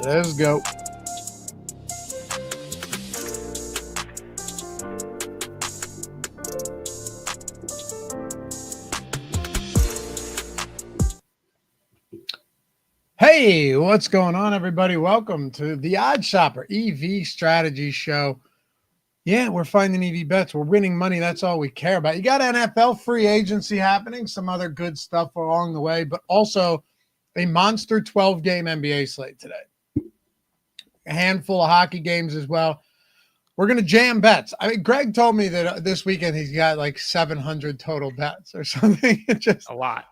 Let's go. Hey, what's going on, everybody? Welcome to the OddsShopper EV Strategy Show. Yeah, we're finding EV bets. We're winning money. That's all we care about. You got NFL free agency happening, some other good stuff along the way, but also a monster 12-game NBA slate today. A handful of hockey games as well. We're going to jam bets. I mean, Greg told me that this weekend he's got like 700 total bets or something. It's just a lot.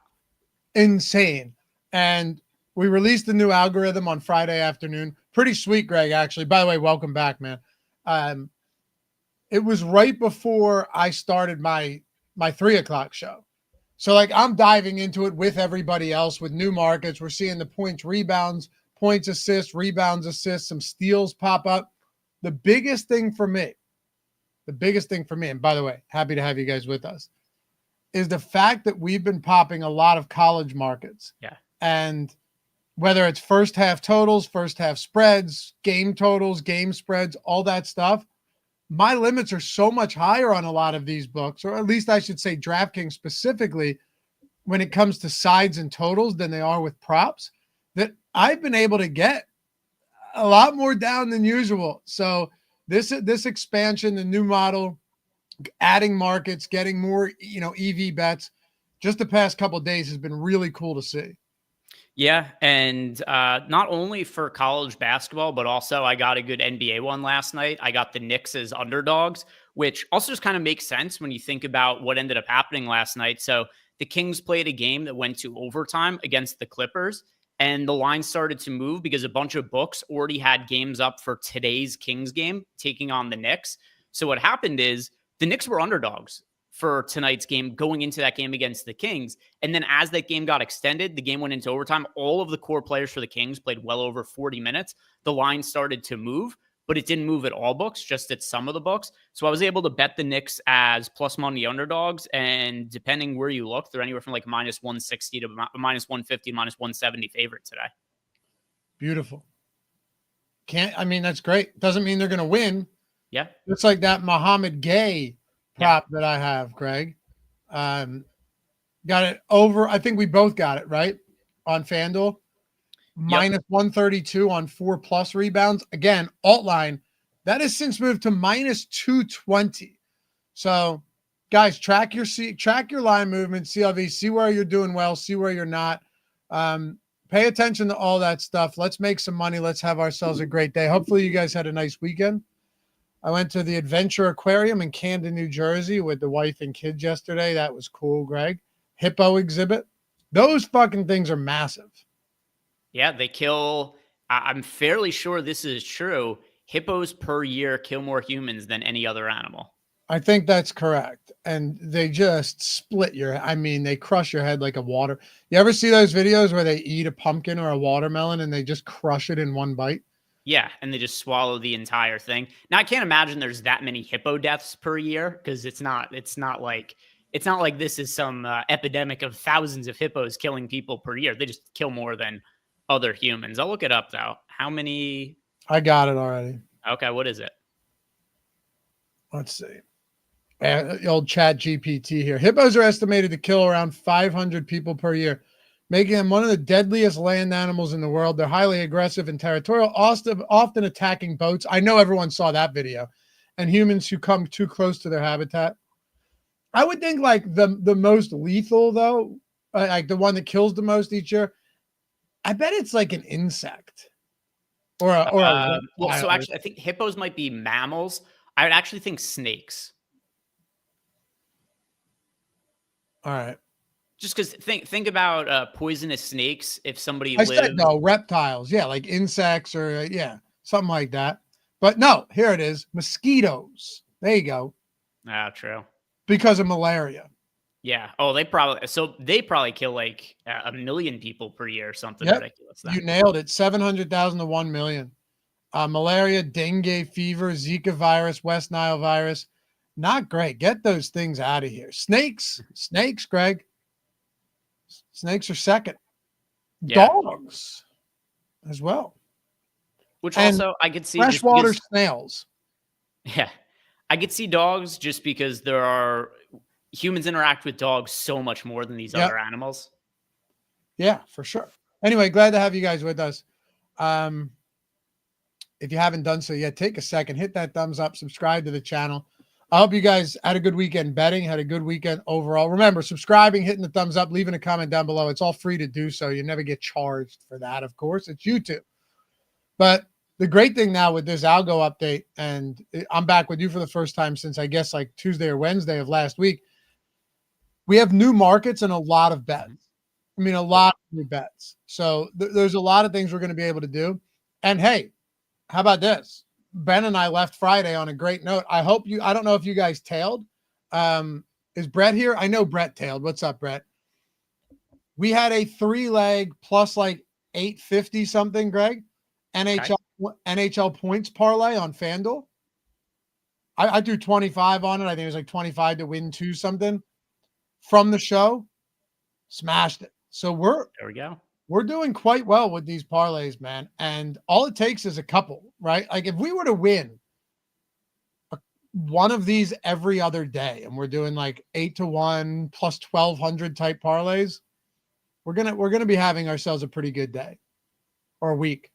Insane. And we released the new algorithm on Friday afternoon. Pretty sweet, Greg, actually. By the way, welcome back, man. It was right before I started my 3 o'clock show. So, like, I'm diving into it with everybody else with new markets. We're seeing the points, rebounds, points, assists, rebounds, assists, some steals pop up. The biggest thing for me, and by the way, happy to have you guys with us, is the fact that we've been popping a lot of college markets. Yeah. And whether it's first half totals, first half spreads, game totals, game spreads, all that stuff, my limits are so much higher on a lot of these books, or at least I should say DraftKings specifically, when it comes to sides and totals than they are with props, that I've been able to get a lot more down than usual. So this expansion, the new model, adding markets, getting more, EV bets, just the past couple of days has been really cool to see. Yeah, and not only for college basketball, but also I got a good NBA one last night. I got the Knicks as underdogs, which also just kind of makes sense when you think about what ended up happening last night. So the Kings played a game that went to overtime against the Clippers, and the line started to move because a bunch of books already had games up for today's Kings game taking on the Knicks. So what happened is the Knicks were underdogs for tonight's game going into that game against the Kings. And then as that game got extended, the game went into overtime. All of the core players for the Kings played well over 40 minutes. The line started to move, but it didn't move at all books, just at some of the books. So I was able to bet the Knicks as plus money underdogs. And depending where you look, they're anywhere from like minus 160 to minus 150, minus 170 favorite today. Beautiful. That's great. Doesn't mean they're going to win. Yeah. It's like that Muhammad Gay prop that I have, Greg. Got it over. I think we both got it right on FanDuel. Minus 132 on 4+ rebounds. Again, alt line. That has since moved to minus 220. So, guys, track your line movement, CLV, see where you're doing well, see where you're not. Pay attention to all that stuff. Let's make some money. Let's have ourselves a great day. Hopefully you guys had a nice weekend. I went to the Adventure Aquarium in Camden, New Jersey with the wife and kids yesterday. That was cool, Greg. Hippo exhibit. Those fucking things are massive. Yeah, they kill. I'm fairly sure this is true. Hippos per year kill more humans than any other animal. I think that's correct. And they just split they crush your head like a water. You ever see those videos where they eat a pumpkin or a watermelon and they just crush it in one bite? Yeah, and they just swallow the entire thing. Now I can't imagine there's that many hippo deaths per year because it's not like this is some epidemic of thousands of hippos killing people per year. They just kill more than other humans. I'll look it up though. How many? I got it already. Okay, what is it? Let's see. The old chat GPT here. Hippos are estimated to kill around 500 people per year, making them one of the deadliest land animals in the world. They're highly aggressive and territorial, often attacking boats. I know everyone saw that video. And humans who come too close to their habitat. I would think like the most lethal, though, like the one that kills the most each year, I bet it's like an insect. So actually, I think hippos might be mammals. I would actually think snakes. All right. Just because think about poisonous snakes. If somebody said no, reptiles. Yeah, like insects or something like that. But no, here it is. Mosquitoes. There you go. Ah, true. Because of malaria. Yeah. Oh, they probably kill like 1 million people per year or something ridiculous. You nailed it. 700,000 to 1 million. Malaria, dengue fever, Zika virus, West Nile virus. Not great. Get those things out of here. Snakes, Greg. Snakes are second. Yeah. Dogs as well. Which And also I could see just freshwater because, snails. yeah, I could see dogs just because there are humans interact with dogs so much more than these Yep. other animals. Yeah, for sure. Anyway, glad to have you guys with us. If you haven't done so yet, take a second, hit that thumbs up, subscribe to the channel. I hope you guys had a good weekend betting, had a good weekend overall. Remember, subscribing, hitting the thumbs up, leaving a comment down below. It's all free to do so. You never get charged for that, of course. It's YouTube. But the great thing now with this algo update, and I'm back with you for the first time since I guess like Tuesday or Wednesday of last week, we have new markets and a lot of bets. I mean, a lot of new bets. So there's a lot of things we're going to be able to do. And hey, how about this? Ben and I left Friday on a great note. I don't know if you guys tailed. Is Brett here? I know Brett tailed. What's up, Brett? We had a 3-leg plus like 850 something, Greg. NHL points parlay on FanDuel. I threw 25 on it. I think it was like 25 to win 2 something from the show. Smashed it. So There we go. We're doing quite well with these parlays, man. And all it takes is a couple, right? Like if we were to win one of these every other day, and we're doing like 8-1 plus 1,200 type parlays, we're gonna be having ourselves a pretty good day or a week.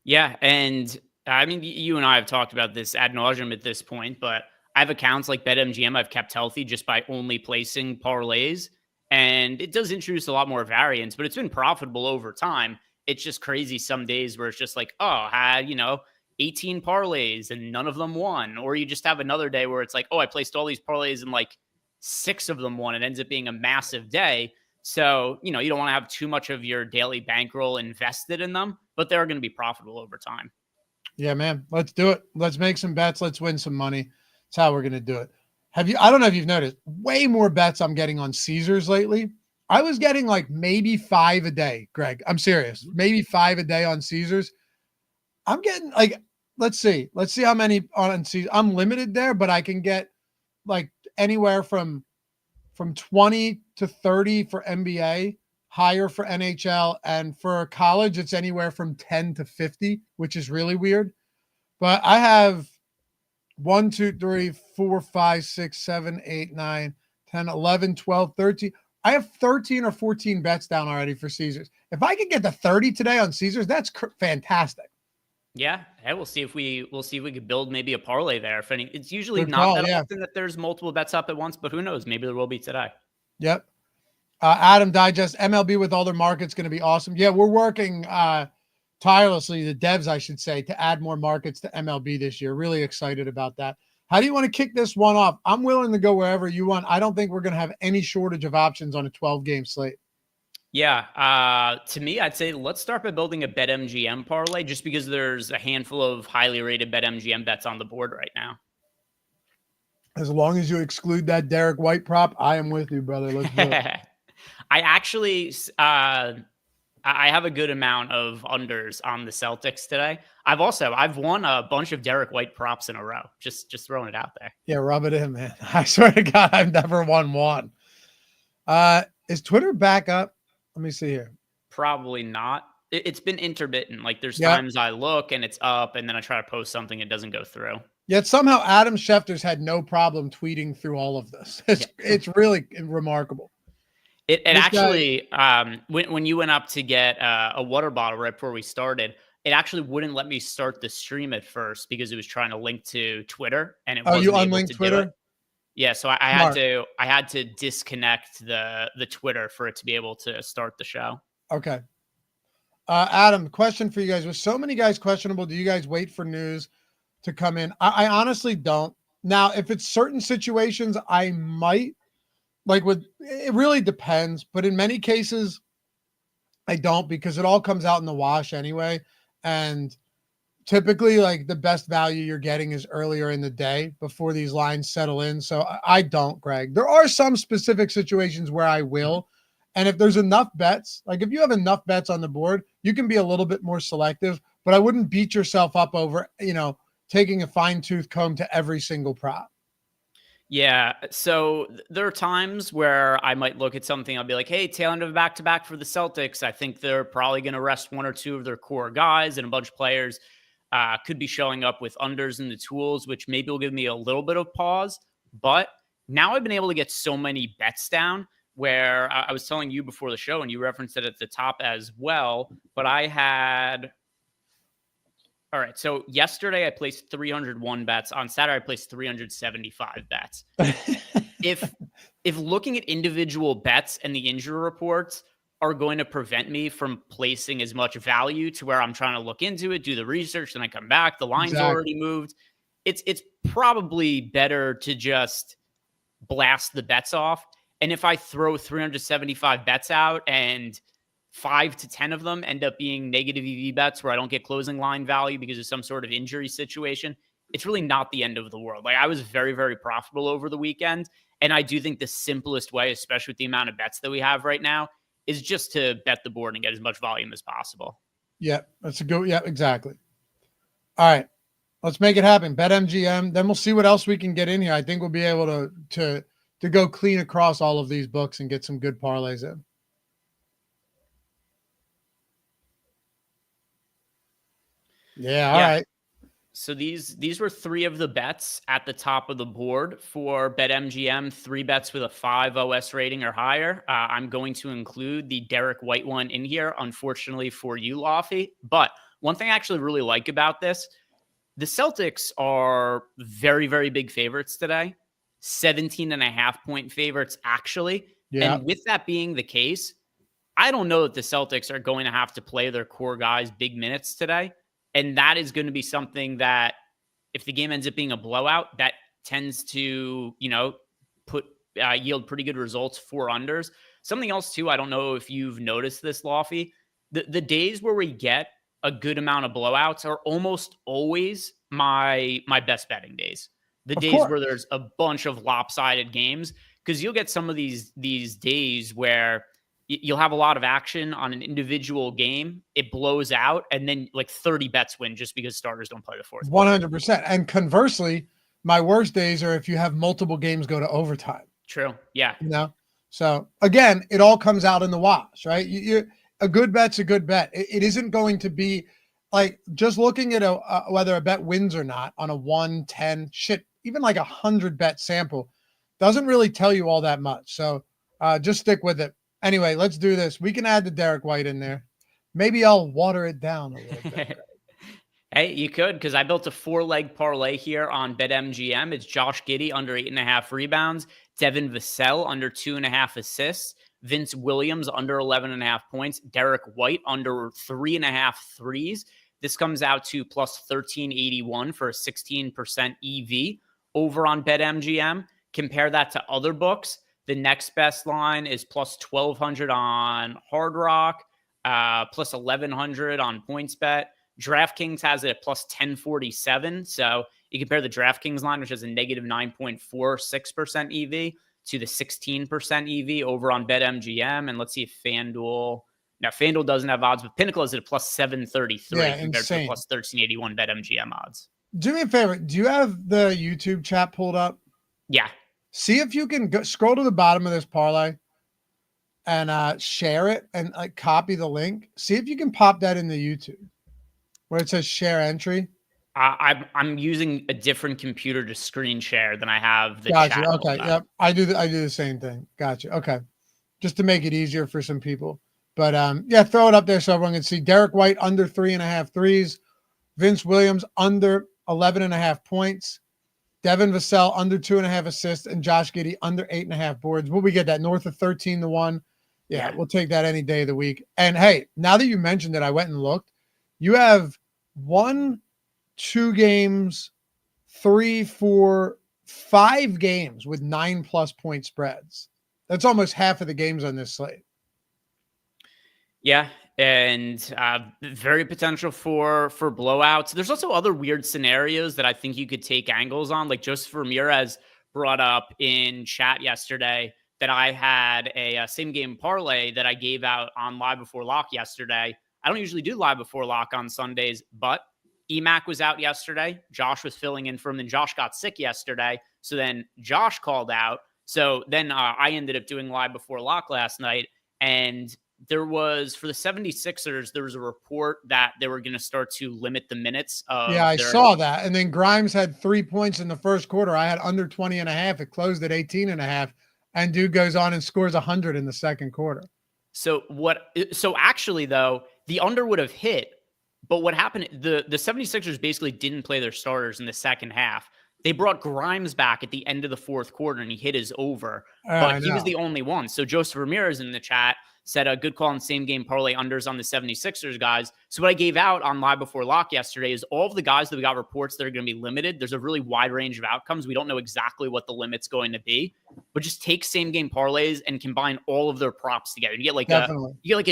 Yeah, and I mean, you and I have talked about this ad nauseum at this point, but I have accounts like BetMGM I've kept healthy just by only placing parlays. And it does introduce a lot more variance, but it's been profitable over time. It's just crazy some days where it's just like, oh, I had, 18 parlays and none of them won. Or you just have another day where it's like, oh, I placed all these parlays and like 6 of them won. It ends up being a massive day. So, you don't want to have too much of your daily bankroll invested in them, but they're going to be profitable over time. Yeah, man. Let's do it. Let's make some bets. Let's win some money. That's how we're going to do it. I don't know if you've noticed, way more bets I'm getting on Caesars lately. I was getting like maybe 5 a day, Greg. I'm serious. Maybe 5 a day on Caesars. I'm getting like, let's see how many on Caesars. I'm limited there, but I can get like anywhere from 20 to 30 for NBA, higher for NHL, and for college, it's anywhere from 10 to 50, which is really weird. But I have 1, 2, 3, 4, 5, 6, 7, 8, 9, 10, 11, 12, 13. I have 13 or 14 bets down already for Caesars. If I could get to 30 today on Caesars, that's fantastic. Yeah, we'll see if we could build maybe a parlay there. It's usually Good not call, that yeah. often that there's multiple bets up at once, but who knows? Maybe there will be today. Yep. Adam Digest, MLB with all their markets going to be awesome. Yeah, we're working tirelessly, the devs, I should say, to add more markets to MLB this year. Really excited about that. How do you want to kick this one off? I'm willing to go wherever you want. I don't think we're going to have any shortage of options on a 12-game slate. Yeah, to me, I'd say let's start by building a BetMGM parlay just because there's a handful of highly rated BetMGM bets on the board right now. As long as you exclude that Derek White prop, I am with you, brother. Let's do it. I actually, I have a good amount of unders on the Celtics today. I've won a bunch of Derek White props in a row. Just throwing it out there. Yeah, rub it in, man. I swear to God, I've never won one. Is Twitter back up? Let me see here. Probably not. It's been intermittent. Like there's times I look and it's up, and then I try to post something, it doesn't go through. Yet somehow Adam Schefter's had no problem tweeting through all of this. It's really remarkable. It actually, when you went up to get a water bottle right before we started, it actually wouldn't let me start the stream at first because it was trying to link to Twitter, and it wasn't you able unlinked to Twitter? do it. Yeah, so I had to disconnect the Twitter for it to be able to start the show. Okay. Adam, question for you guys. With so many guys questionable, do you guys wait for news to come in? I honestly don't. Now, if it's certain situations, I might. It really depends, but in many cases, I don't, because it all comes out in the wash anyway. And typically, like, the best value you're getting is earlier in the day before these lines settle in. So I don't, Greg. There are some specific situations where I will. And if there's enough bets, like if you have enough bets on the board, you can be a little bit more selective, but I wouldn't beat yourself up over, taking a fine tooth comb to every single prop. Yeah. So there are times where I might look at something. I'll be like, hey, tail end of a back to back for the Celtics. I think they're probably going to rest one or two of their core guys, and a bunch of players could be showing up with unders in the tools, which maybe will give me a little bit of pause. But now I've been able to get so many bets down where I was telling you before the show, and you referenced it at the top as well. But I had all right. So yesterday I placed 301 bets. On Saturday I placed 375 bets. If if looking at individual bets and the injury reports are going to prevent me from placing as much value to where I'm trying to look into it, do the research, then I come back, the line's Exactly. already moved. It's probably better to just blast the bets off. And if I throw 375 bets out and 5 to 10 of them end up being negative EV bets where I don't get closing line value because of some sort of injury situation, it's really not the end of the world. Like I was very, very profitable over the weekend. And I do think the simplest way, especially with the amount of bets that we have right now, is just to bet the board and get as much volume as possible. Yeah, that's a good. Yeah, exactly. All right, let's make it happen. Bet MGM. Then we'll see what else we can get in here. I think we'll be able to go clean across all of these books and get some good parlays in. Yeah. All right. So these were three of the bets at the top of the board for BetMGM. 3 bets with a 5 OS rating or higher. I'm going to include the Derek White one in here, unfortunately for you, Lofty. But one thing I actually really like about this, the Celtics are very, very big favorites today. 17.5-point favorites, actually. Yeah. And with that being the case, I don't know that the Celtics are going to have to play their core guys big minutes today. And that is going to be something that if the game ends up being a blowout, that tends to, yield pretty good results for unders. Something else too, I don't know if you've noticed this, Lofty. The days where we get a good amount of blowouts are almost always my best betting days. The Of days course. where there's a bunch of lopsided games, because you'll get some of these days where you'll have a lot of action on an individual game. It blows out, and then like 30 bets win just because starters don't play the fourth. 100%. And conversely, my worst days are if you have multiple games go to overtime. True. Yeah. So again, it all comes out in the wash, right? A good bet's a good bet. It isn't going to be like just looking at whether a bet wins or not on a 1, 10, even like 100 bet sample doesn't really tell you all that much. So just stick with it. Anyway, let's do this. We can add the Derek White in there. Maybe I'll water it down a little bit. Hey, you could, because I built a 4-leg parlay here on BetMGM. It's Josh Giddey under 8.5 rebounds, Devin Vassell under 2.5 assists, Vince Williams under 11.5 points, Derek White under 3.5 threes. This comes out to plus 1381 for a 16% EV over on BetMGM. Compare that to other books. The next best line is plus 1,200 on Hard Rock, plus 1,100 on PointsBet. DraftKings has it at plus 1047. So you compare the DraftKings line, which has a negative 9.46% EV, to the 16% EV over on BetMGM. And let's see if FanDuel. Now, FanDuel doesn't have odds, but Pinnacle is at a plus 733 compared insane. to the plus 1381 BetMGM odds. Do me a favor. Do you have the YouTube chat pulled up? Yeah. See if you can scroll to the bottom of this parlay and share it and like copy the link. See if you can pop that into YouTube where it says share entry. I'm using a different computer to screen share than I have the Gotcha. chat. Okay. Yep. I do the same thing. Gotcha. Okay. Just to make it easier for some people. But yeah, throw it up there so everyone can see. Derek White under 3.5 threes. Vince Williams under 11.5 points. Devin Vassell under 2.5 assists, and Josh Giddey under 8.5 boards. Will we get that north of 13-1? Yeah, we'll take that any day of the week. And hey, now that you mentioned it, I went and looked. You have 1, 2 games, 3, 4, 5 games with 9+ point spreads. That's almost half of the games on this slate. Yeah, and very potential for blowouts. There's also other weird scenarios that I think you could take angles on. Like Joseph Ramirez brought up in chat yesterday that I had a same game parlay that I gave out on Live Before Lock yesterday. I don't usually do Live Before Lock on Sundays, but EMAC was out yesterday. Josh was filling in for him. Then Josh got sick yesterday. So then Josh called out. So then I ended up doing live before lock last night. And there was, for the 76ers, there was a report that they were going to start to limit the minutes of Yeah, I saw that. And then Grimes had 3 points in the first quarter. I had under 20.5. It closed at 18.5. And dude goes on and scores 100 in the second quarter. So actually, though, the under would have hit. But what happened, the 76ers basically didn't play their starters in the second half. They brought Grimes back at the end of the fourth quarter, and he hit his over. But he was the only one. So Joseph Ramirez in the chat said a good call on same-game parlay unders on the 76ers guys. So what I gave out on Live Before Lock yesterday is all of the guys that we got reports that are going to be limited. There's a really wide range of outcomes. We don't know exactly what the limit's going to be. But just take same-game parlays and combine all of their props together. You get like a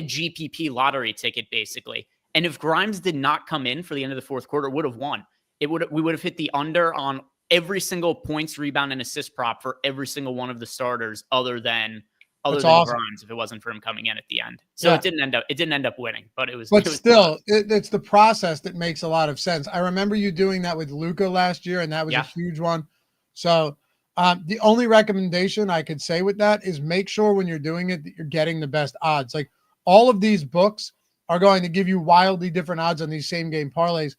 GPP lottery ticket, basically. And if Grimes did not come in for the end of the fourth quarter, it would have won. We would have hit the under on every single points, rebound, and assist prop for every single one of the starters, other than awesome. Grimes, if it wasn't for him coming in at the end. So it didn't end up winning, but it was. But still, it's the process that makes a lot of sense. I remember you doing that with Luka last year, and that was a huge one. So the only recommendation I could say with that is make sure when you're doing it that you're getting the best odds. Like all of these books are going to give you wildly different odds on these same game parlays.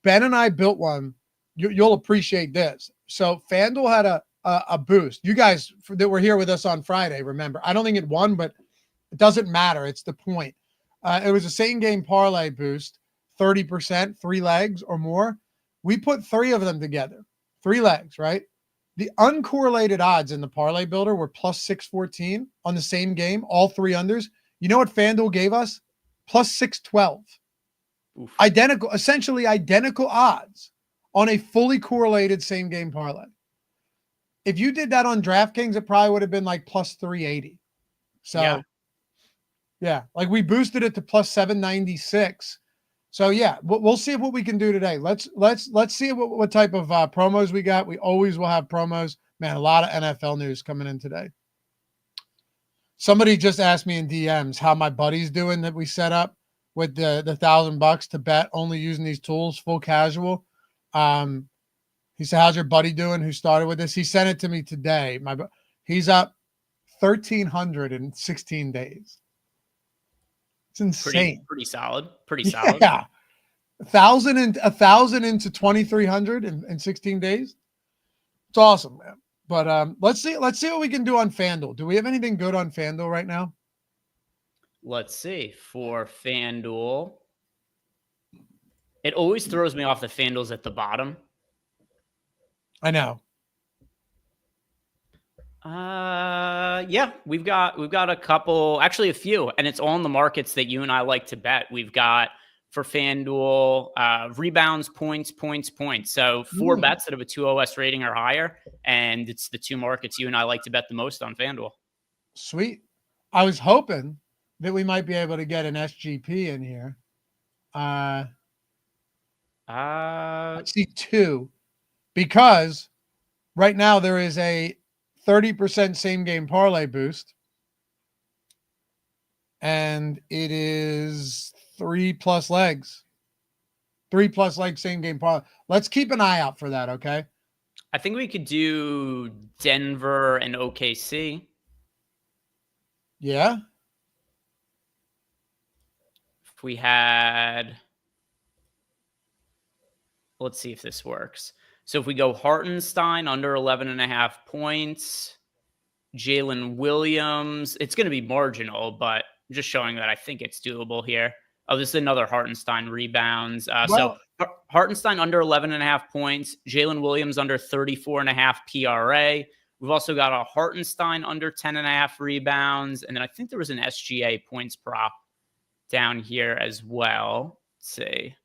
Ben and I built one. You'll appreciate this. So FanDuel had a boost. You guys that were here with us on Friday, remember, I don't think it won, but it doesn't matter. It's the point. It was a same game parlay boost, 30%, 3 legs or more. We put 3 of them together, 3 legs, right? The uncorrelated odds in the parlay builder were plus 614 on the same game, all 3 unders. You know what FanDuel gave us? Plus 612. Oof. Essentially identical odds on a fully correlated same game parlay. If you did that on DraftKings, it probably would have been like plus 380. So yeah, like we boosted it to plus 796. So yeah, we'll see what we can do today. Let's see what type of promos we got. We always will have promos. Man, a lot of NFL news coming in today. Somebody just asked me in DMs how my buddy's doing that we set up with the $1,000 to bet only using these tools, full casual. He said, how's your buddy doing who started with this? He sent it to me today. He's up 1,300 in 16 days. It's insane. Pretty solid. Pretty solid. Yeah. 1,000 into 2,300 in 16 days. It's awesome, man. But let's see what we can do on FanDuel. Do we have anything good on FanDuel right now? Let's see. For FanDuel, it always throws me off the FanDuel's at the bottom. I know. Yeah, we've got a couple, actually a few, and it's all in the markets that you and I like to bet. We've got for FanDuel, rebounds, points. So 4 bets that have a 2OS rating or higher, and it's the 2 markets you and I like to bet the most on FanDuel. Sweet. I was hoping that we might be able to get an SGP in here. Let's see 2, because right now there is a 30% same game parlay boost, and it is 3+ legs. 3+ legs same game parlay. Let's keep an eye out for that, okay? I think we could do Denver and OKC. Yeah. If we had, let's see if this works. So if we go Hartenstein under 11.5 points, Jalen Williams, it's going to be marginal, but I'm just showing that I think it's doable here. Oh, this is another Hartenstein rebounds. So Hartenstein under 11.5 points, Jalen Williams under 34.5 PRA. We've also got a Hartenstein under 10.5 rebounds. And then I think there was an SGA points prop down here as well. Let's see.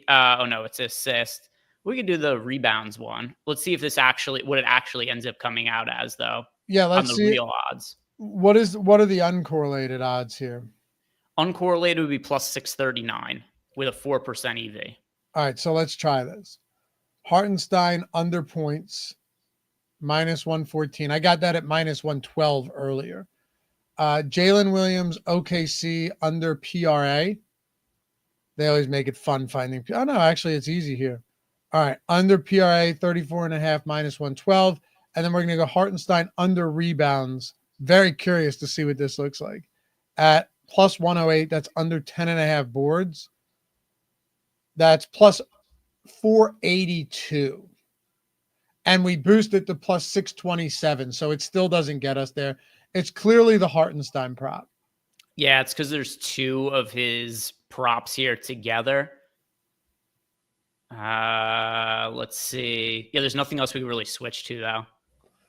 Oh no, it's assist. We could do the rebounds one. Let's see if this what it actually ends up coming out as, though. Yeah, let's see. Real odds. What are the uncorrelated odds here? Uncorrelated would be plus 639 with a 4% EV. All right, so let's try this. Hartenstein under points, minus 114. I got that at minus 112 earlier. Jalen Williams, OKC under PRA. They always make it fun finding. Oh, no, actually, it's easy here. All right. Under PRA, 34.5 minus 112. And then we're going to go Hartenstein under rebounds. Very curious to see what this looks like. At plus 108, that's under 10.5 boards. That's plus 482. And we boost it to plus 627. So it still doesn't get us there. It's clearly the Hartenstein prop. Yeah, it's because there's two of his props here together. Let's see. Yeah, there's nothing else we can really switch to, though.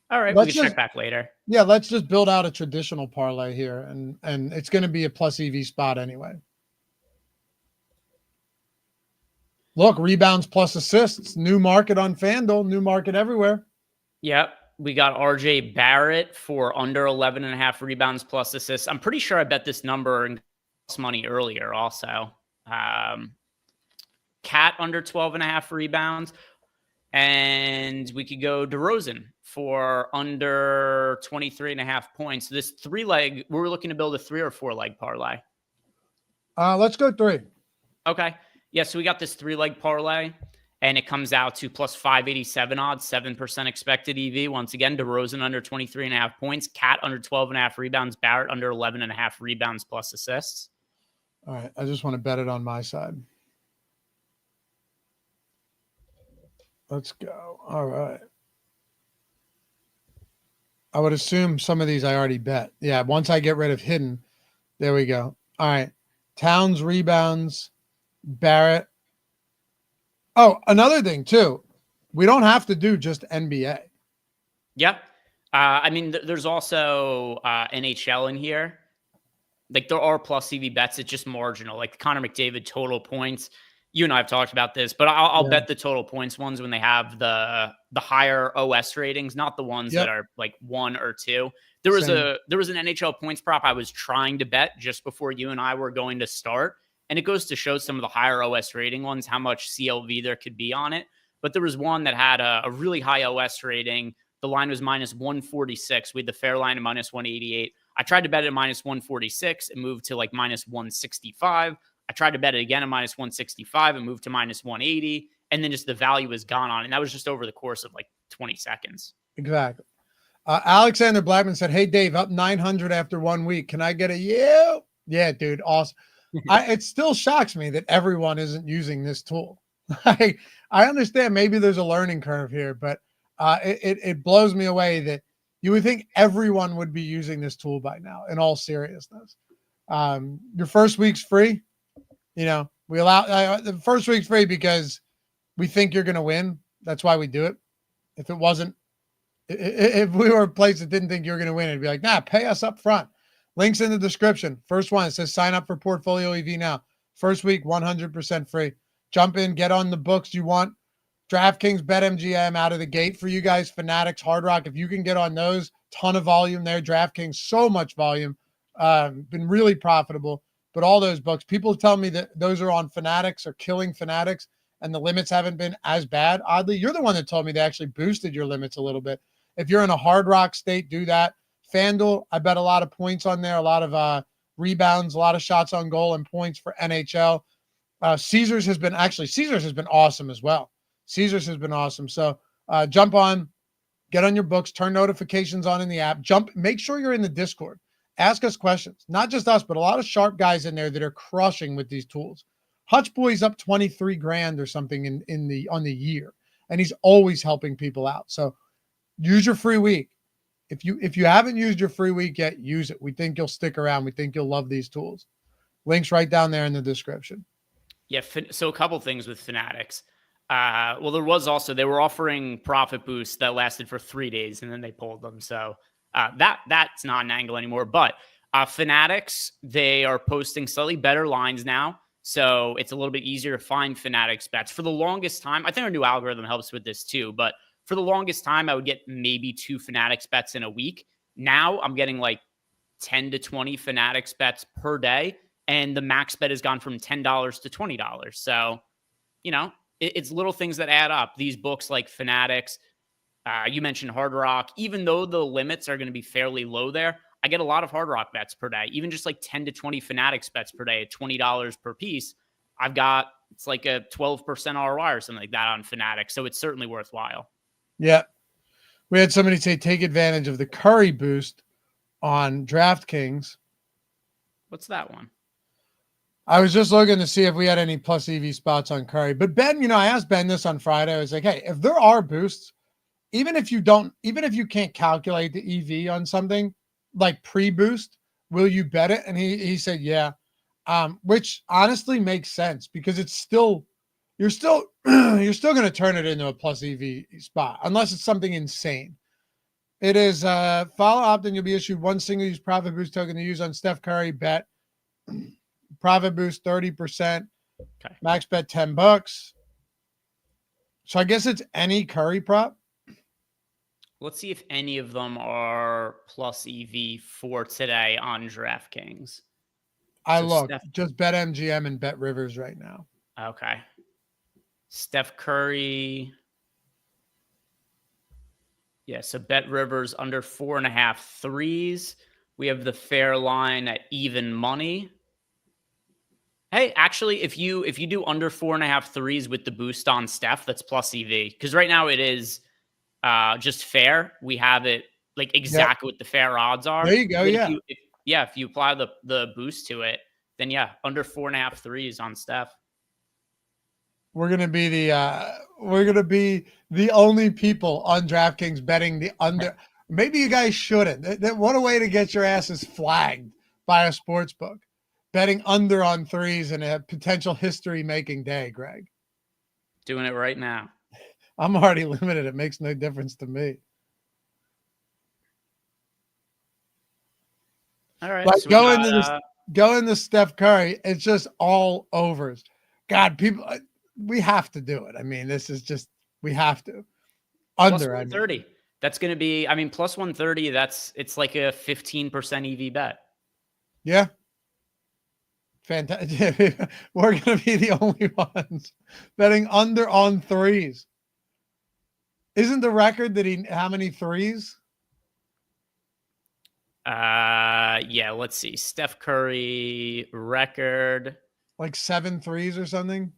All right, we can check back later. Yeah, let's just build out a traditional parlay here, and it's going to be a plus EV spot anyway. Look, rebounds plus assists. New market on FanDuel, new market everywhere. Yep. We got RJ Barrett for under 11.5 rebounds plus assists. I'm pretty sure I bet this number and money earlier also. Cat under 12.5 rebounds. And we could go DeRozan for under 23.5 points. This 3-leg, we're looking to build a 3 or 4-leg parlay. Let's go 3. Okay. Yeah, so we got this 3-leg parlay, and it comes out to plus 587 odds, 7% expected EV. Once again, DeRozan under 23.5 points, Cat under 12.5 rebounds, Barrett under 11.5 rebounds plus assists. All right, I just want to bet it on my side. Let's go. All right. I would assume some of these I already bet. Yeah, once I get rid of hidden, there we go. All right. Towns rebounds, Barrett. Oh, another thing too. We don't have to do just NBA. Yeah. I mean, there's also NHL in here. Like there are plus CV bets. It's just marginal. Like the Connor McDavid total points. You and I have talked about this, but I'll bet the total points ones when they have the higher OS ratings, not the ones that are like 1 or 2. There was an NHL points prop I was trying to bet just before you and I were going to start, and it goes to show some of the higher OS rating ones how much CLV there could be on it. But there was one that had a really high OS rating. The line was minus 146. We had the fair line at minus 188. I tried to bet it at minus 146. It moved to like minus 165. I tried to bet it again at minus 165 and moved to minus 180. And then just the value was gone on. And that was just over the course of like 20 seconds. Exactly. Alexander Blackman said, "Hey, Dave, up 900 after 1 week. Can I get a yeah?" Yeah, dude. Awesome. It still shocks me that everyone isn't using this tool. I understand maybe there's a learning curve here, but it blows me away that you would think everyone would be using this tool by now, in all seriousness. Your first week's free. You know, we allow the first week's free because we think you're going to win. That's why we do it. If it wasn't, if we were a place that didn't think you were going to win, it'd be like, nah, pay us up front. Links in the description. First one, it says sign up for Portfolio EV now. First week, 100% free. Jump in, get on the books you want. DraftKings, BetMGM out of the gate for you guys. Fanatics, Hard Rock, if you can get on those, ton of volume there. DraftKings, so much volume. Been really profitable. But all those books, people tell me that those are on Fanatics or killing Fanatics, and the limits haven't been as bad. Oddly, you're the one that told me they actually boosted your limits a little bit. If you're in a Hard Rock state, do that. FanDuel, I bet a lot of points on there, a lot of rebounds, a lot of shots on goal and points for NHL. Caesars has been awesome as well. Caesars has been awesome. So jump on, get on your books, turn notifications on in the app. Make sure you're in the Discord. Ask us questions, not just us, but a lot of sharp guys in there that are crushing with these tools. Hutch Boy's up 23 grand or something on the year, and he's always helping people out. So use your free week. If you haven't used your free week yet, use it. We think you'll stick around. We think you'll love these tools. Links right down there in the description. Yeah. So a couple things with Fanatics. Well, they were offering profit boosts that lasted for 3 days, and then they pulled them. So that's not an angle anymore. But Fanatics, they are posting slightly better lines now. So it's a little bit easier to find Fanatics bets. For the longest time, I think our new algorithm helps with this too. But for the longest time, I would get maybe 2 Fanatics bets in a week. Now I'm getting like 10 to 20 Fanatics bets per day. And the max bet has gone from $10 to $20. So, you know, it's little things that add up. These books like Fanatics, you mentioned Hard Rock, even though the limits are going to be fairly low there, I get a lot of Hard Rock bets per day, even just like 10 to 20 Fanatics bets per day at $20 per piece. it's like a 12% ROI or something like that on Fnatic. So it's certainly worthwhile. Yeah. We had somebody say take advantage of the Curry boost on DraftKings. What's that one? I was just looking to see if we had any plus EV spots on Curry. But Ben, I asked Ben this on Friday. I was like, hey, if there are boosts, even if you can't calculate the EV on something like pre-boost, will you bet it? And he said, yeah. Which honestly makes sense because it's still you're still going to turn it into a plus EV spot unless it's something insane. It is follow opt-in. You'll be issued one single use profit boost token to use on Steph Curry bet. Profit boost 30%. Okay. Max bet $10. So I guess it's any Curry prop. Let's see if any of them are plus EV for today on DraftKings. I look just bet MGM and bet Rivers right now. Okay. Steph Curry. Yeah, so bet Rivers under 4.5 threes. We have the fair line at even money. Hey, actually, if you do under 4.5 threes with the boost on Steph, that's plus EV. Because right now it is just fair. We have it like exactly what the fair odds are. There you go. But if you apply the boost to it, then under 4.5 threes on Steph. We're gonna be the only people on DraftKings betting the under. Maybe you guys shouldn't. What a way to get your asses flagged by a sports book. Betting under on threes in a potential history-making day, Greg. Doing it right now. I'm already limited. It makes no difference to me. All right. Like So go into Steph Curry. It's just all overs. God, we have to do it. I mean, this is just we have to. Under plus 130. That's going to be. I mean, plus 130. It's like a 15% EV bet. Yeah. Fantastic. We're going to be the only ones betting under on threes. Isn't the record that how many threes? Yeah, let's see. Steph Curry record. Like 7 threes or something.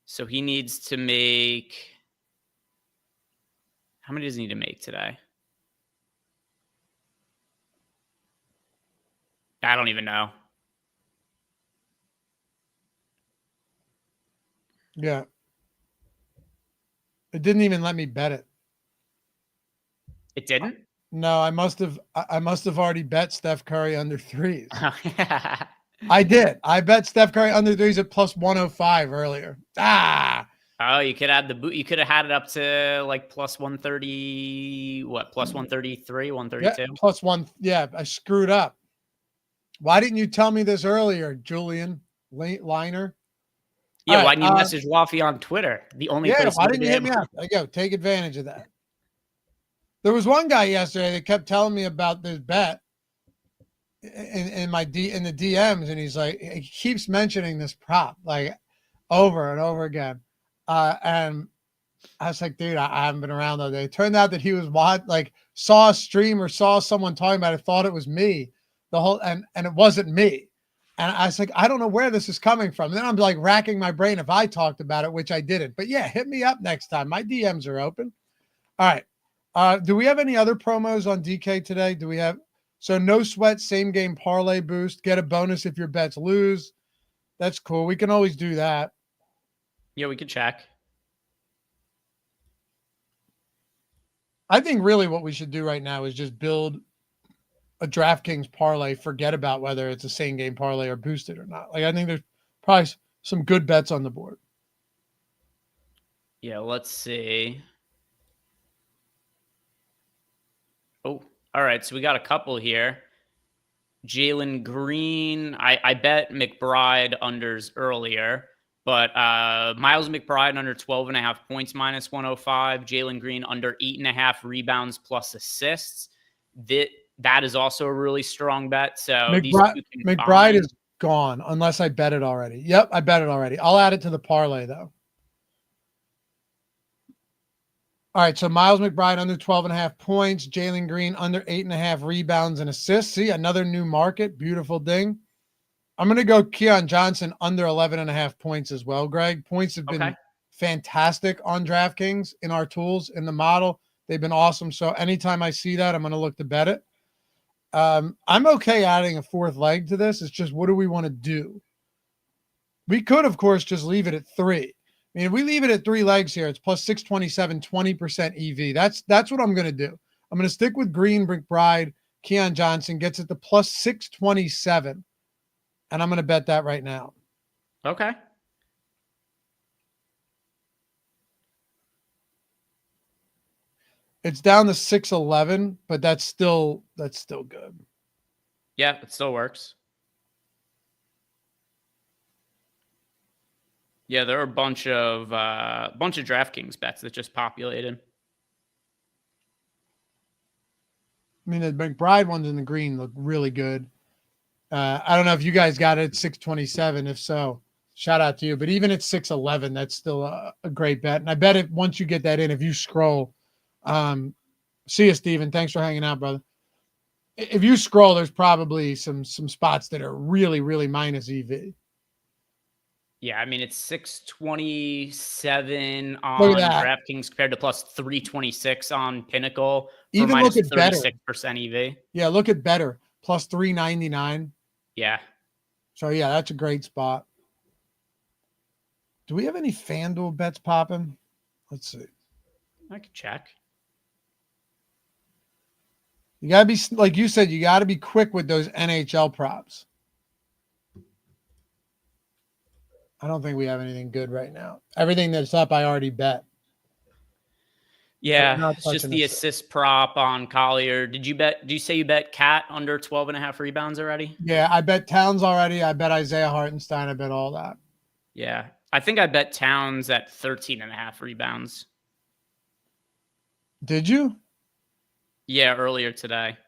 So he needs to make. How many does he need to make today? I don't even know. Yeah. It didn't even let me bet it. It didn't? No, I must have already bet Steph Curry under threes. Oh, yeah. I did. I bet Steph Curry under threes at plus 105 earlier. Oh, you could add you could have had it up to like plus 130. What? Plus 133, 132? Yeah, plus one. Yeah, I screwed up. Why didn't you tell me this earlier, Julian Liner? Yeah, why didn't you message Waffy on Twitter? The only place. Why didn't you hit me up? There you go. Take advantage of that. There was one guy yesterday that kept telling me about this bet in the DMs, and he's like, he keeps mentioning this prop like over and over again. And I was like, dude, I haven't been around all day. It turned out that he was saw a stream or saw someone talking about it, thought it was me. And it wasn't me. And I was like, I don't know where this is coming from. And then I'm like racking my brain if I talked about it, which I didn't. But yeah, hit me up next time. My DMs are open. All right. Do we have any other promos on DK today? Do we have? So no sweat, same game parlay boost. Get a bonus if your bets lose. That's cool. We can always do that. Yeah, we could check. I think really what we should do right now is just build a DraftKings parlay. Forget about whether it's a same game parlay or boosted or not. Like I think there's probably some good bets on the board. Yeah, let's see. Oh, all right. So we got a couple here. Jalen Green. I bet McBride unders earlier, but Miles McBride under 12.5 points minus 105. Jalen Green under 8.5 rebounds plus assists. That is also a really strong bet. So McBride is gone unless I bet it already. Yep, I bet it already. I'll add it to the parlay though. All right, so Miles McBride under 12.5 points. Jalen Green under 8.5 rebounds and assists. See, another new market. Beautiful ding. I'm going to go Keon Johnson under 11.5 points as well, Greg. Points have been fantastic on DraftKings in our tools in the model. They've been awesome. So anytime I see that, I'm going to look to bet it. I'm okay adding a fourth leg to this. It's just, what do we want to do? We could, of course, just leave it at 3. I mean, if we leave it at 3 legs here, it's plus 627, 20% EV. That's what I'm going to do. I'm going to stick with Green, McBride, Keon Johnson gets it to plus 627. And I'm going to bet that right now. Okay. It's down to 611, but that's still good. Yeah, it still works. Yeah, there are a bunch of DraftKings bets that just populated. I mean, the McBride ones in the green look really good. I don't know if you guys got it at 627. If so, shout out to you. But even at 611, that's still a great bet. And I bet it once you get that in, if you scroll, see you, Steven. Thanks for hanging out, brother. If you scroll, there's probably some spots that are really, really minus EV. Yeah, I mean, it's 627 on DraftKings compared to plus 326 on Pinnacle. Even look at 36% EV. Yeah, look at better. Plus 399. Yeah. So, yeah, that's a great spot. Do we have any FanDuel bets popping? Let's see. I could check. You got to be, like you said, you got to be quick with those NHL props. I don't think we have anything good right now. Everything that's up, I already bet. Yeah, it's just the assist prop on Collier. Do you say you bet Cat under 12.5 rebounds already? Yeah, I bet Towns already. I bet Isaiah Hartenstein. I bet all that. Yeah, I think I bet Towns at 13.5 rebounds. Did you? Yeah, earlier today.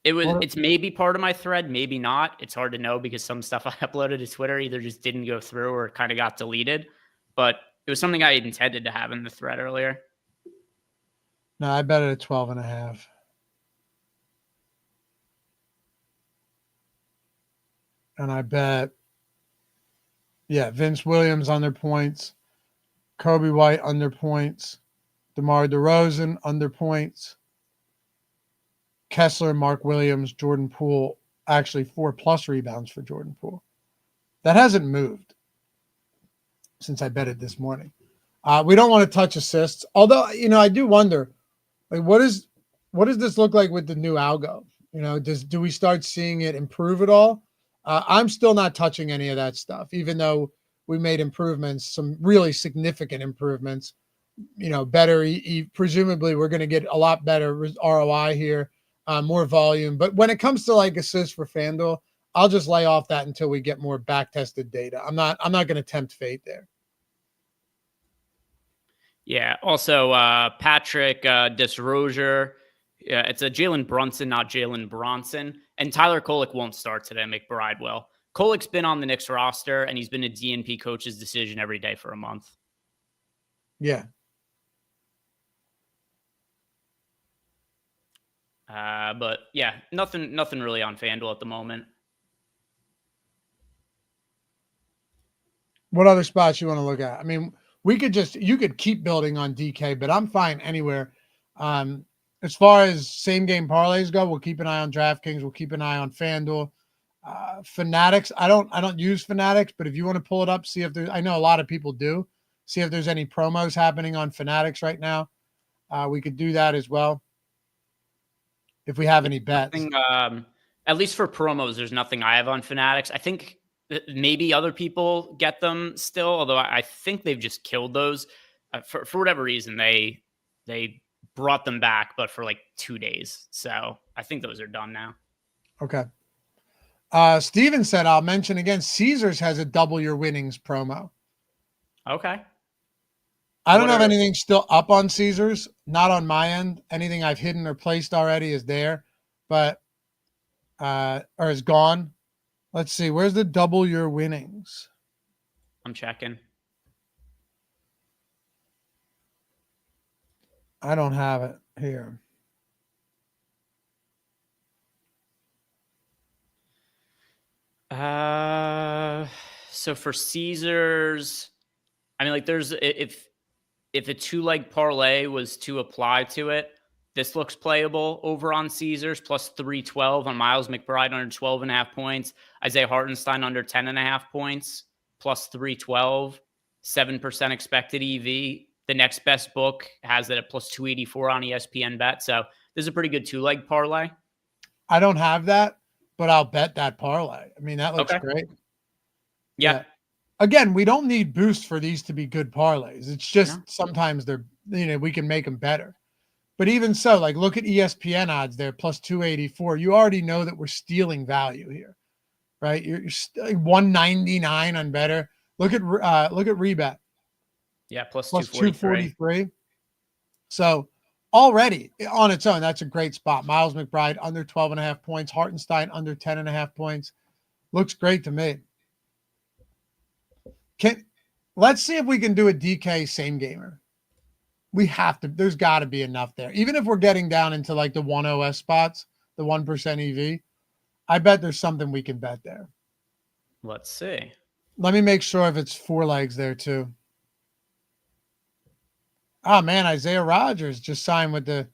It's maybe part of my thread, maybe not. It's hard to know because some stuff I uploaded to Twitter either just didn't go through or kind of got deleted. But it was something I intended to have in the thread earlier. No, I bet it at 12.5. And I bet, yeah, Vince Williams under points, Kobe White under points, DeMar DeRozan under points, Kessler, Mark Williams, Jordan Poole, actually 4+ rebounds for Jordan Poole. That hasn't moved since I bet it this morning. We don't want to touch assists, although, I do wonder, like, what does this look like with the new algo? Do we start seeing it improve at all? I'm still not touching any of that stuff, even though we made improvements, some really significant improvements. Better. Presumably, we're going to get a lot better ROI here, more volume. But when it comes to like assists for FanDuel, I'll just lay off that until we get more back-tested data. I'm not going to tempt fate there. Yeah. Also, Patrick Desrozier. Yeah, it's a Jalen Brunson, not Jalen Bronson. And Tyler Kolek won't start today. McBride will. Kolek's been on the Knicks roster, and he's been a DNP coach's decision every day for a month. Yeah. But yeah, nothing really on FanDuel at the moment. What other spots you want to look at? I mean, you could keep building on DK, but I'm fine anywhere. As far as same game parlays go, we'll keep an eye on DraftKings. We'll keep an eye on FanDuel. Fanatics, I don't use Fanatics, but if you want to pull it up, see if there's, I know a lot of people do, see if there's any promos happening on Fanatics right now. We could do that as well. If we have any bets. At least for promos, there's nothing I have on Fanatics. I think maybe other people get them still, although I think they've just killed those. For whatever reason, they brought them back, but for like 2 days. So I think those are done now. Okay. Steven said, I'll mention again, Caesars has a double your winnings promo. Okay. I don't know if anything's still up on Caesars, not on my end. Anything I've hidden or placed already is there, but or is gone. Let's see. Where's the double your winnings? I'm checking. I don't have it here. So for Caesars, I mean, like, there's if a two-leg parlay was to apply to it, this looks playable over on Caesars, plus 312 on Miles McBride under 12.5 points, Isaiah Hartenstein under 10.5 points, plus 312, 7% expected EV. The next best book has it at plus 284 on ESPN Bet. So this is a pretty good two-leg parlay. I don't have that, but I'll bet that parlay. I mean, that looks Okay. great. Yeah. Again, we don't need boosts for these to be good parlays. It's just No. sometimes they're, we can make them better. But even so, like, look at ESPN odds there, plus 284. You already know that we're stealing value here, right? You're 199 on better. Look at Rebet. Yeah, plus 243. So already on its own, that's a great spot. Miles McBride under 12.5 points. Hartenstein under 10.5 points. Looks great to me. Let's see if we can do a DK same gamer. We have to. There's got to be enough there. Even if we're getting down into like the 1 OS spots, the 1% EV, I bet there's something we can bet there. Let's see. Let me make sure if it's 4 legs there too. Oh man, Isaiah Rodgers just signed with the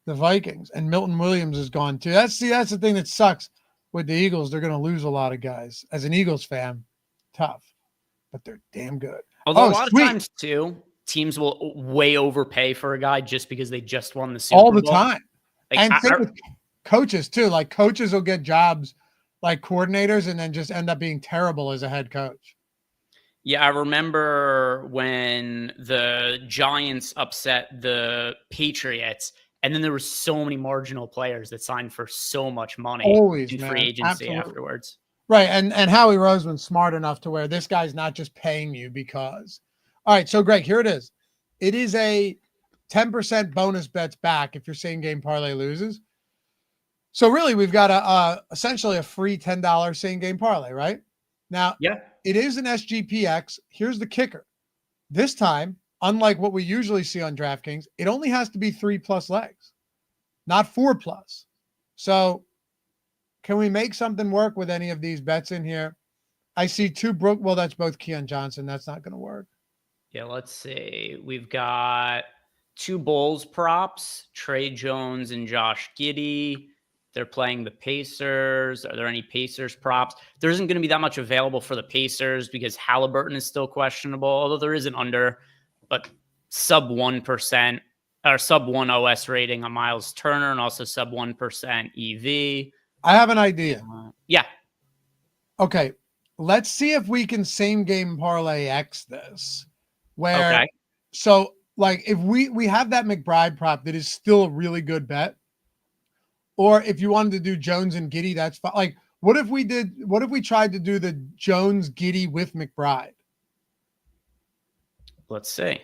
Vikings, and Milton Williams is gone too. That's the thing that sucks with the Eagles. They're going to lose a lot of guys. As an Eagles fan, tough, but they're damn good. Although a lot of times too, teams will way overpay for a guy just because they just won the Super Bowl. All the time. Like, and same with coaches too. Like, coaches will get jobs like coordinators and then just end up being terrible as a head coach. Yeah, I remember when the Giants upset the Patriots, and then there were so many marginal players that signed for so much money in free agency afterwards. Right, and Howie Roseman's smart enough to where this guy's not just paying you because. All right, so Greg, here it is. It is a 10% bonus bets back if your same game parlay loses. So really, we've got essentially a free $10 same game parlay, right? Now, yeah, it is an SGPX. Here's the kicker. This time, unlike what we usually see on DraftKings, it only has to be 3+ legs, not 4+. So can we make something work with any of these bets in here? I see 2 Brook. Well, that's both Keon Johnson. That's not going to work. Yeah, let's see. We've got 2 Bulls props, Trey Jones and Josh Giddey. They're playing the Pacers. Are there any Pacers props? There isn't going to be that much available for the Pacers because Halliburton is still questionable, although there is an under, but sub 1% or sub 1 OS rating on Miles Turner and also sub 1% EV. I have an idea. Yeah. Okay. Let's see if we can same game parlay X this. Where, so like if we have that McBride prop that is still a really good bet. Or if you wanted to do Jones and Giddey, that's fine. Like, what if we tried to do the Jones Giddey with McBride? Let's see.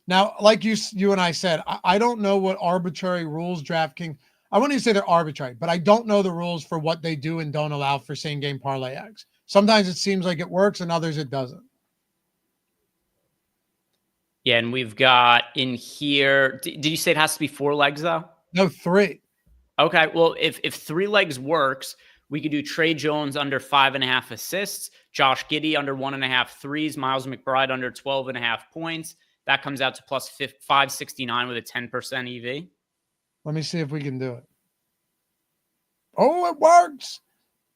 Now, like you and I said, I don't know what arbitrary rules DraftKings. I wouldn't even say they're arbitrary, but I don't know the rules for what they do and don't allow for same game parlay X. Sometimes it seems like it works and others it doesn't. Yeah, and we've got in here, did you say it has to be 4 legs though? No, 3. Okay, well, if 3 legs works, we could do Trey Jones under 5.5 assists, Josh Giddey under 1.5 threes, Miles McBride under 12.5 points. That comes out to plus 569 with a 10% EV. Let me see if we can do it. Oh, it works.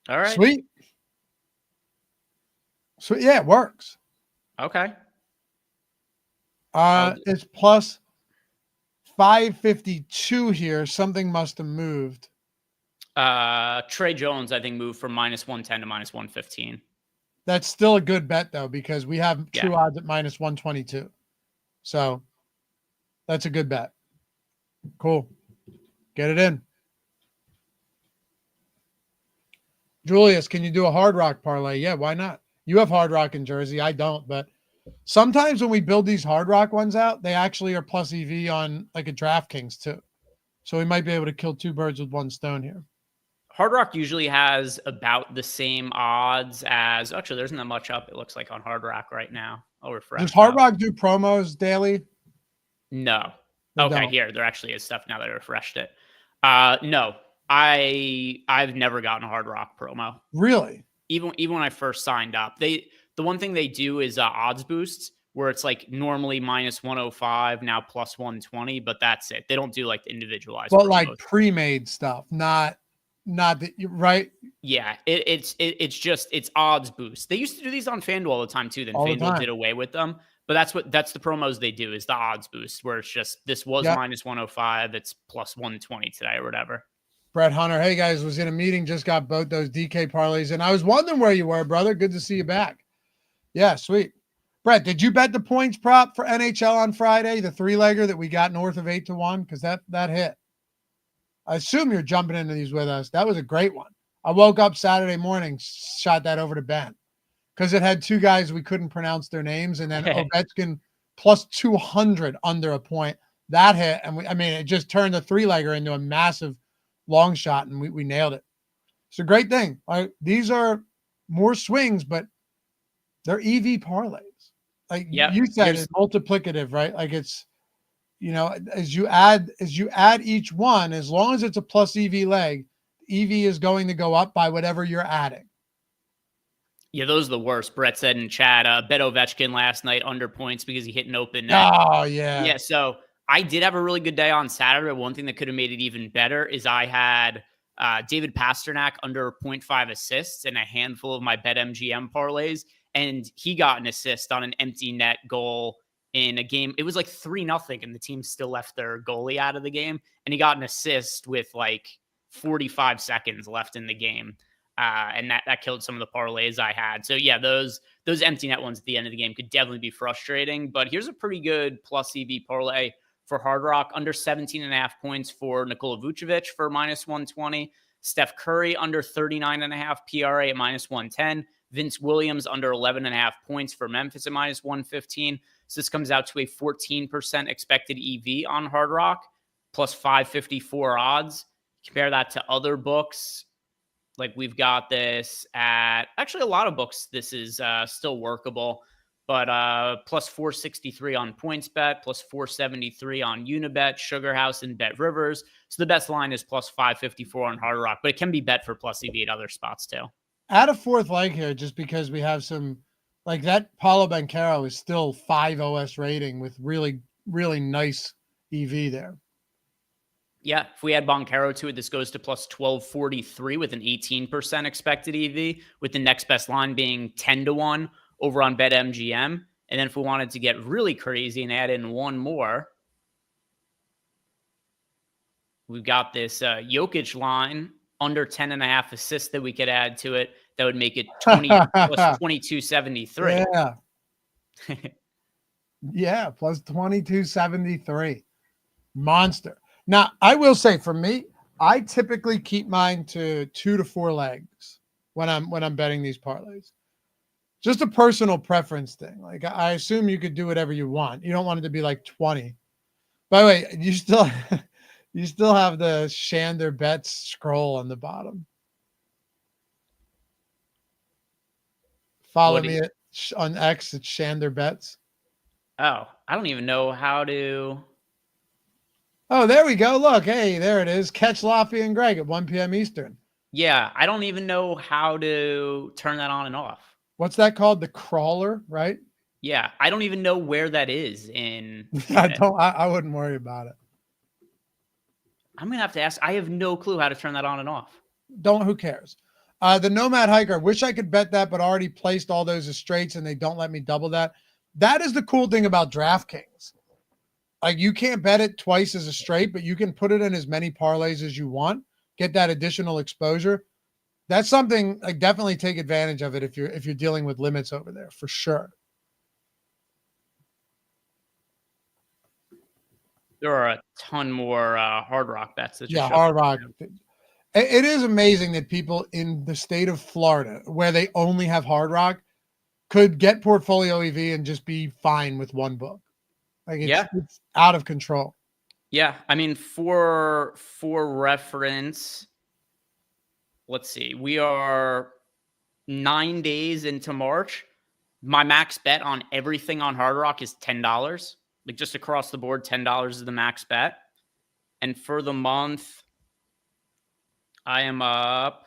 All right. Sweet. Yeah, it works. Okay. It's plus 552 here. Something must have moved. Trey Jones, I think, moved from -110 to -115. That's still a good bet, though, because we have true odds at -122. So that's a good bet. Cool. Get it in. Julius, can you do a Hard Rock parlay? Yeah, why not? You have Hard Rock in Jersey. I don't, but sometimes when we build these Hard Rock ones out, they actually are plus EV on like a DraftKings too. So we might be able to kill 2 birds with 1 stone here. Hard Rock usually has about the same odds as, actually, there isn't that much up, it looks like, on Hard Rock right now. I'll refresh. Does Hard Rock do promos daily? No. Okay, here, there actually is stuff now that I refreshed it. No, I've never gotten a Hard Rock promo. Really? even when I first signed up. The one thing they do is odds boosts, where it's like normally minus 105, now plus 120, but that's it. They don't do like the individualized But like promos. pre-made stuff, not that right Yeah, it's odds boost. They used to do these on FanDuel all the time too. Then all the FanDuel time. did away with them. But that's the promos they do is the odds boost, where it's just this was Yep. minus 105, it's plus 120 today or whatever. Brett Hunter, hey guys, was in a meeting, just got both those DK parlays, and I was wondering where you were, brother. Good to see you back. Yeah, sweet. Brett, did you bet the points prop for NHL on Friday, the 3-legger that we got north of 8-1? Because that hit. I assume you're jumping into these with us. That was a great one. I woke up Saturday morning, shot that over to Ben because it had two guys we couldn't pronounce their names, and then Ovechkin plus 200 under a point. That hit, and it just turned the 3-legger into a massive long shot, and we nailed it. It's a great thing. These are more swings, but they're EV parlays. Like you said, it's multiplicative, right? Like it's, as you add each one, as long as it's a plus EV leg, EV is going to go up by whatever you're adding. Yeah, those are the worst. Brett said in chat, bet Ovechkin last night under points because he hit an open net. Oh, yeah. Yeah, so I did have a really good day on Saturday. One thing that could have made it even better is I had David Pasternak under 0.5 assists and a handful of my BetMGM parlays, and he got an assist on an empty net goal in a game. It was like 3-0, and the team still left their goalie out of the game, and he got an assist with like 45 seconds left in the game. And that killed some of the parlays I had. So yeah, those empty net ones at the end of the game could definitely be frustrating. But here's a pretty good plus EV parlay for Hard Rock, under 17.5 points for Nikola Vucevic for minus 120. Steph Curry under 39.5 PRA at minus 110. Vince Williams under 11.5 points for Memphis at minus 115. So this comes out to a 14% expected EV on Hard Rock, plus 554 odds. Compare that to other books. Like we've got this at actually a lot of books. This is still workable, but plus 463 on PointsBet, plus 473 on Unibet, Sugar House, and Bet Rivers. So the best line is plus 554 on Hard Rock, but it can be bet for plus EV at other spots too. Add a fourth leg here, just because we have some, like that Paulo Banchero is still 5 OS rating with really, really nice EV there. Yeah, if we add Banchero to it, this goes to plus 1243 with an 18% expected EV, with the next best line being 10-1 over on BetMGM. And then if we wanted to get really crazy and add in one more, we've got this Jokic line under 10.5 assists that we could add to it. That would make it 20 plus 2273. Yeah. Yeah, plus 2273. Monster. Now, I will say for me, I typically keep mine to 2 to 4 legs when I'm betting these parlays. Just a personal preference thing. Like I assume you could do whatever you want. You don't want it to be like 20. By the way, you still have the Shander Bets scroll on the bottom. Follow me on X at Shander Bets. Oh, I don't even know how to. Oh, there we go. Look, hey, there it is. Catch Lafayette and Greg at 1 p.m. Eastern. Yeah, I don't even know how to turn that on and off. What's that called? The crawler, right? Yeah, I don't even know where that is in. I wouldn't worry about it. I'm gonna have to ask. I have no clue how to turn that on and off. Who cares? The Nomad Hiker. I wish I could bet that, but already placed all those as straights and they don't let me double that. That is the cool thing about DraftKings. Like you can't bet it twice as a straight, but you can put it in as many parlays as you want, get that additional exposure. That's something, like, definitely take advantage of it if you're dealing with limits over there, for sure. There are a ton more Hard Rock bets. Hard Rock. It is amazing that people in the state of Florida, where they only have Hard Rock, could get Portfolio EV and just be fine with one book. Like it's out of control. Yeah, I mean, for reference, let's see. We are 9 days into March. My max bet on everything on Hard Rock is $10. Like just across the board, $10 is the max bet. And for the month, I am up.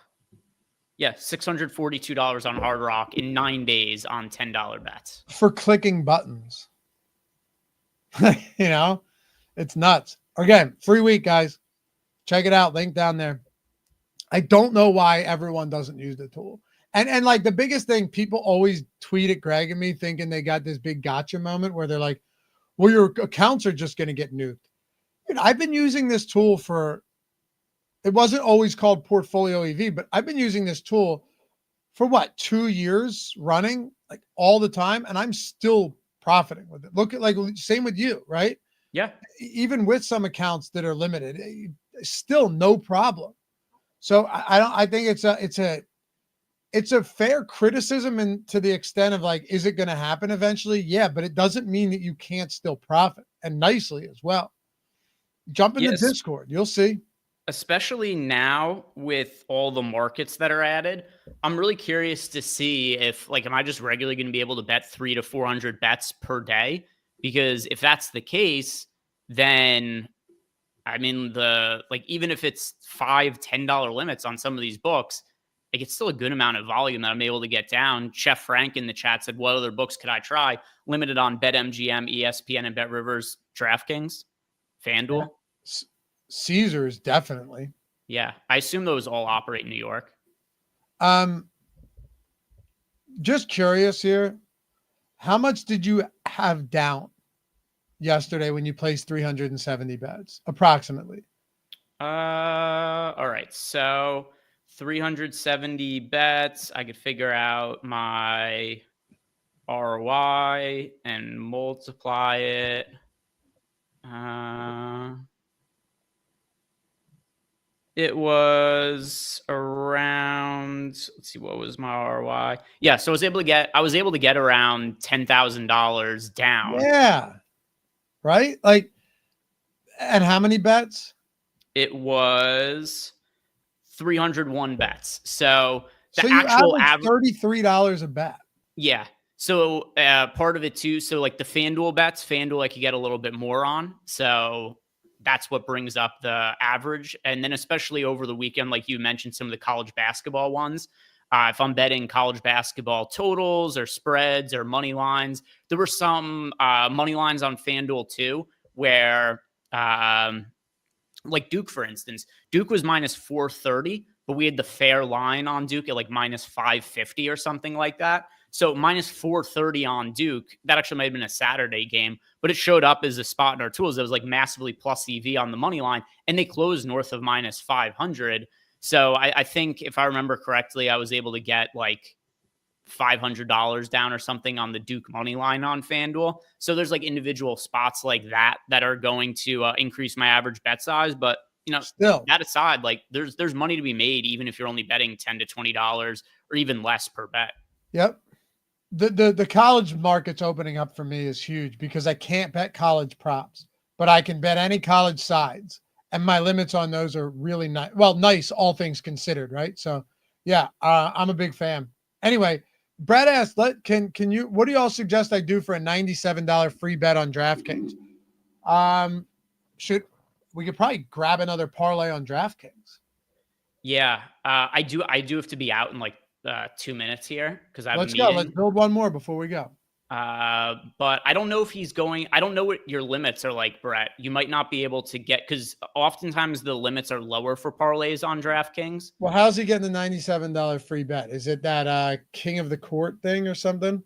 Yeah, $642 on Hard Rock in 9 days on $10 bets. For clicking buttons. It's nuts. Again, free week, guys. Check it out. Link down there. I don't know why everyone doesn't use the tool. And like the biggest thing, people always tweet at Greg and me thinking they got this big gotcha moment where they're like, well, your accounts are just going to get nuked. Dude, I've been using this tool it wasn't always called PortfolioEV, but I've been using this tool for 2 years running, like all the time. And I'm still profiting with it. Look at same with you, right? Yeah. Even with some accounts that are limited, still no problem. So I think it's a fair criticism, and to the extent of like, is it going to happen eventually? Yeah, but it doesn't mean that you can't still profit, and nicely as well. Jump in the Discord, you'll see. Especially now with all the markets that are added, I'm really curious to see if am I just regularly going to be able to bet 300 to 400 bets per day? Because if that's the case, then I mean, even if it's $5, $10 limits on some of these books, it's still a good amount of volume that I'm able to get down. Chef Frank in the chat said, what other books could I try? Limited on BetMGM, ESPN, and BetRivers, DraftKings, FanDuel. Yeah. Caesars, definitely. Yeah. I assume those all operate in New York. Just curious here. How much did you have down yesterday when you placed 370 bets, approximately? All right. So 370 bets. I could figure out my ROI and multiply it. It was around, let's see, what was my ROI? Yeah, so I was able to get around $10,000 down. Yeah. Right? And how many bets? It was 301 bets. So the actual average $33 a bet. Yeah. So part of it too. So the FanDuel bets, FanDuel I could get a little bit more on. So that's what brings up the average. And then especially over the weekend, like you mentioned, some of the college basketball ones. If I'm betting college basketball totals or spreads or money lines, there were some money lines on FanDuel too, where Duke, for instance, Duke was minus 430, but we had the fair line on Duke at minus 550 or something like that. So minus 430 on Duke, that actually might have been a Saturday game, but it showed up as a spot in our tools. It was massively plus EV on the money line, and they closed north of minus 500. So I think if I remember correctly, I was able to get $500 down or something on the Duke money line on FanDuel. So there's individual spots like that are going to increase my average bet size. But still, that aside, there's money to be made even if you're only betting $10 to $20 or even less per bet. Yep. The college market's opening up for me is huge because I can't bet college props, but I can bet any college sides, and my limits on those are really nice. Well, nice, all things considered, right? So, yeah, I'm a big fan. Anyway, Brett asked, can you? What do you all suggest I do for a $97 free bet on DraftKings? We could probably grab another parlay on DraftKings? Yeah, I do have to be out in 2 minutes here because I have a meeting. Let's go. Let's build one more before we go. But I don't know if he's going. I don't know what your limits are like, Brett. You might not be able to get, because oftentimes the limits are lower for parlays on DraftKings. Well, how's he getting the $97 free bet? Is it that King of the Court thing or something?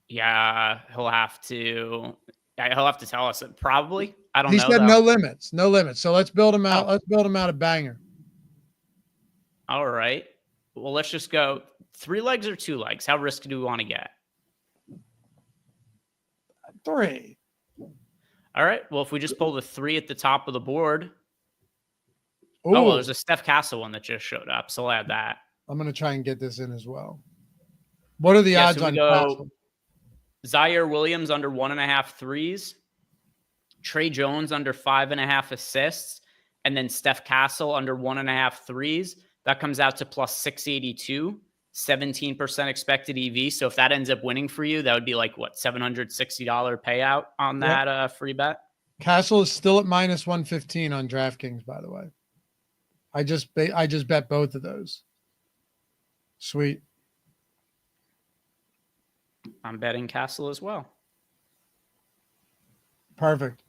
Yeah, he'll have to tell us it. Probably. I don't know. He said no limits. No limits. So let's build him out. Let's build him out a banger. All right. Well, let's just go 3 legs or 2 legs. How risky do we want to get? 3. All right. Well, if we just pull the 3 at the top of the board. Ooh. Oh, well, there's a Steph Castle one that just showed up. So I'll add that. I'm going to try and get this in as well. What are the odds on Castle? Zaire Williams under 1.5 threes. Trey Jones under 5.5 assists. And then Steph Castle under 1.5 threes. That comes out to plus 682, 17% expected EV. So if that ends up winning for you, that would be $760 payout on that free bet. Castle is still at minus 115 on DraftKings, by the way. I just bet both of those. Sweet. I'm betting Castle as well. Perfect.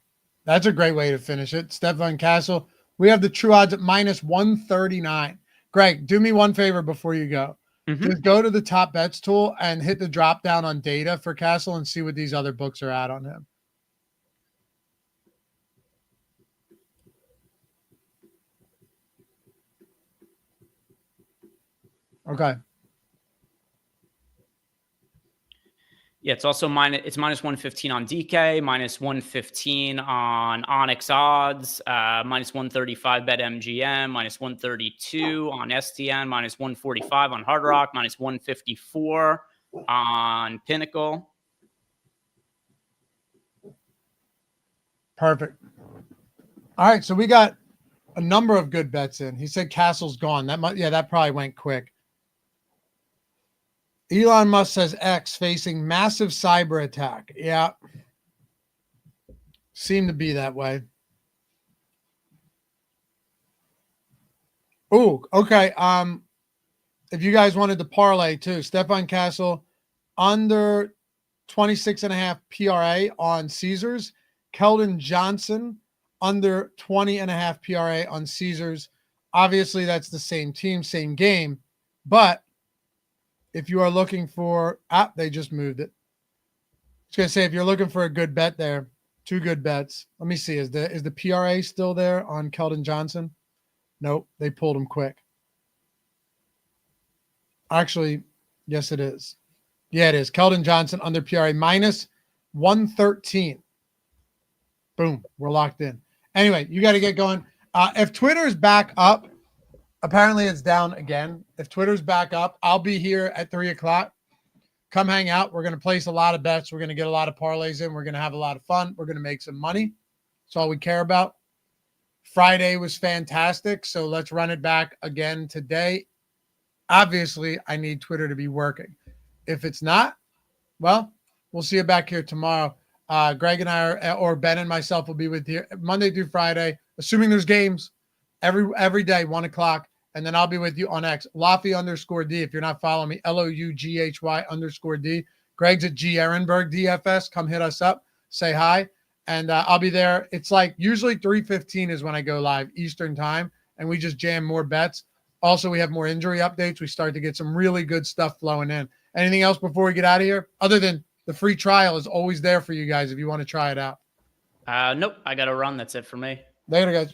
That's a great way to finish it. Stefan Castle. We have the true odds at minus 139. Greg, do me one favor before you go. Just go to the top bets tool and hit the drop down on data for Castle and see what these other books are at on him. Okay. Yeah, it's also minus 115 on DK, minus 115 on Onyx odds, minus 135 bet MGM, minus 132 on STN, minus 145 on Hard Rock, minus 154 on Pinnacle. Perfect. All right, so we got a number of good bets in. He said Castle's gone. That probably went quick. Elon Musk says X facing massive cyber attack. Yeah. Seemed to be that way. Oh, okay. If you guys wanted to parlay too, Stefan Castle under 26.5 PRA on Caesars. Keldon Johnson under 20.5 PRA on Caesars. Obviously, that's the same team, same game. But if you are looking for, they just moved it. I was gonna say, if you're looking for a good bet there, two good bets. Let me see. Is the PRA still there on Keldon Johnson? Nope, they pulled him quick. Actually, yes, it is. Yeah, it is. Keldon Johnson under PRA minus 113. Boom, we're locked in. Anyway, you got to get going. If Twitter is back up, apparently it's down again. If Twitter's back up, I'll be here at 3:00. Come hang out. We're going to place a lot of bets. We're going to get a lot of parlays in. We're going to have a lot of fun. We're going to make some money. That's all we care about. Friday was fantastic, so let's run it back again today. Obviously, I need Twitter to be working. If it's not, well, we'll see you back here tomorrow. Greg and I or Ben and myself will be with you Monday through Friday, assuming there's games every day, 1:00. And then I'll be with you on X, Laffy_D. If you're not following me, LOUGHY_D. Greg's at G Ehrenberg DFS. Come hit us up, say hi. And I'll be there. It's like usually 3:15 is when I go live Eastern time. And we just jam more bets. Also, we have more injury updates. We start to get some really good stuff flowing in. Anything else before we get out of here? Other than the free trial is always there for you guys if you want to try it out. Nope. I got to run. That's it for me. Later, guys.